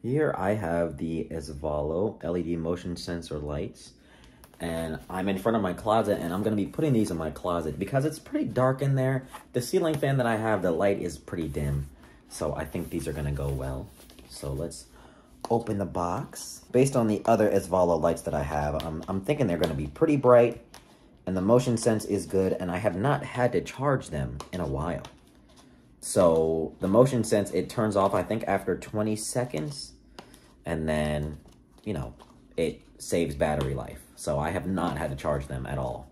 Here I have the Esvalo LED motion sensor lights, and I'm in front of my closet, and I'm going to be putting these in my closet because it's pretty dark in there. The ceiling fan that I have, the light is pretty dim, so I think these are going to go well. So let's open the box. Based on the other Esvalo lights that I have, I'm thinking they're going to be pretty bright, and the motion sense is good, and I have not had to charge them in a while. So the motion sense, it turns off, I think, after 20 seconds. And then, you know, it saves battery life. So I have not had to charge them at all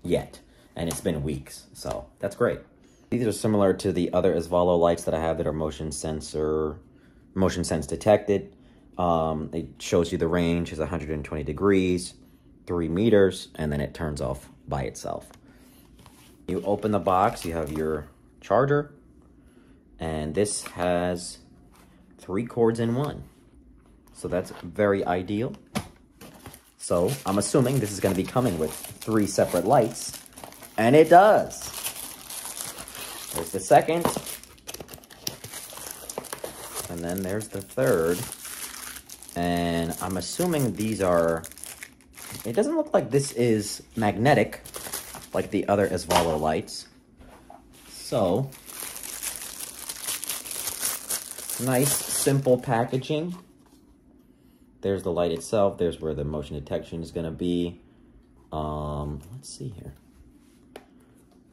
yet. And it's been weeks. So that's great. These are similar to the other Esvalo lights that I have that are motion sense detected. It shows you the range is 120 degrees, 3 meters, and then it turns off by itself. You open the box, you have your charger. And this has 3 cords in one. So that's very ideal. So I'm assuming this is going to be coming with 3 separate lights. And it does. There's the second. And then there's the third. And I'm assuming these are... It doesn't look like this is magnetic like the other Esvalo lights. So... nice, simple packaging. There's the light itself. There's where the motion detection is going to be. Let's see here.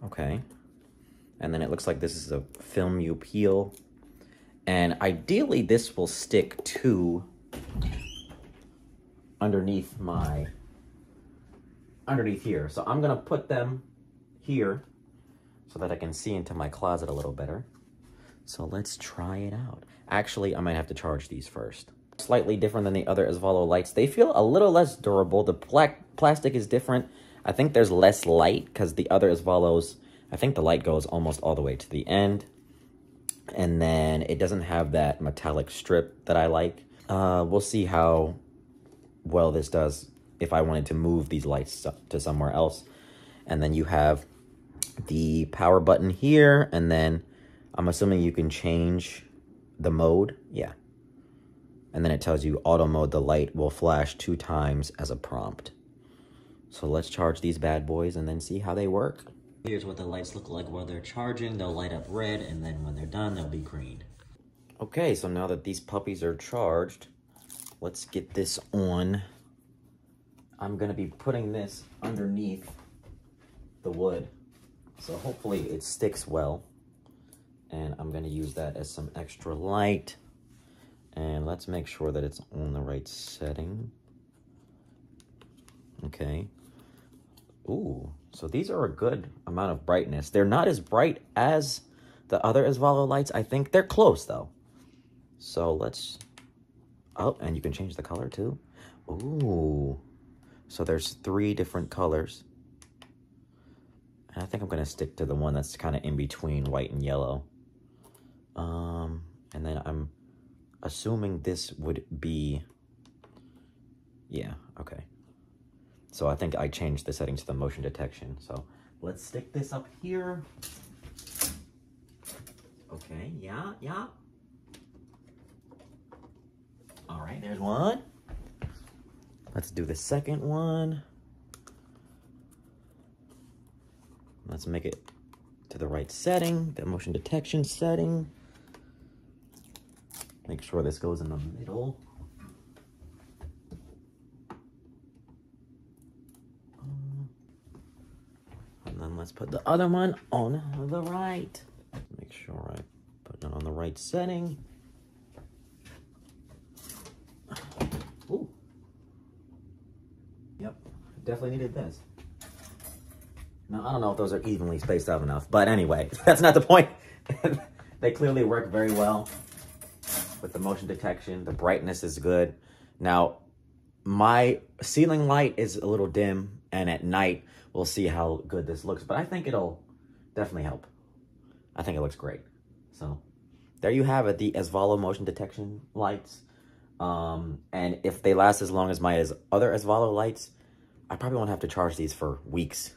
Okay. And then it looks like this is a film you peel. And ideally, this will stick to underneath here. So I'm going to put them here so that I can see into my closet a little better. So let's try it out. Actually, I might have to charge these first. Slightly different than the other Esvalo lights. They feel a little less durable. The plastic is different. I think there's less light because the other Esvalos, I think the light goes almost all the way to the end. And then it doesn't have that metallic strip that I like. We'll see how well this does if I wanted to move these lights to somewhere else. And then you have the power button here, and then I'm assuming you can change the mode. Yeah. And then it tells you auto mode, the light will flash 2 times as a prompt. So let's charge these bad boys and then see how they work. Here's what the lights look like while they're charging. They'll light up red, and then when they're done, they'll be green. Okay, so now that these puppies are charged, let's get this on. I'm gonna be putting this underneath the wood. So hopefully it sticks well. And I'm going to use that as some extra light. And let's make sure that it's on the right setting. Okay. Ooh, so these are a good amount of brightness. They're not as bright as the other Esvalo lights. I think they're close, though. So let's... Oh, and you can change the color, too. Ooh. So there's 3 different colors. And I think I'm going to stick to the one that's kind of in between white and yellow. And then I'm assuming this would be, yeah, okay. So I think I changed the settings to the motion detection. So let's stick this up here. Okay, yeah. All right, there's one. Let's do the second one. Let's make it to the right setting, the motion detection setting. Make sure this goes in the middle. And then let's put the other one on the right. Make sure I put it on the right setting. Ooh. Yep, definitely needed this. Now, I don't know if those are evenly spaced out enough, but anyway, that's not the point. They clearly work very well with the motion detection. The brightness is good. Now, my ceiling light is a little dim, and at night, we'll see how good this looks, but I think it'll definitely help. I think it looks great. So, there you have it, the Esvalo motion detection lights. And if they last as long as my other Esvalo lights, I probably won't have to charge these for weeks.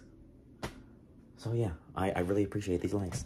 So yeah, I really appreciate these lights.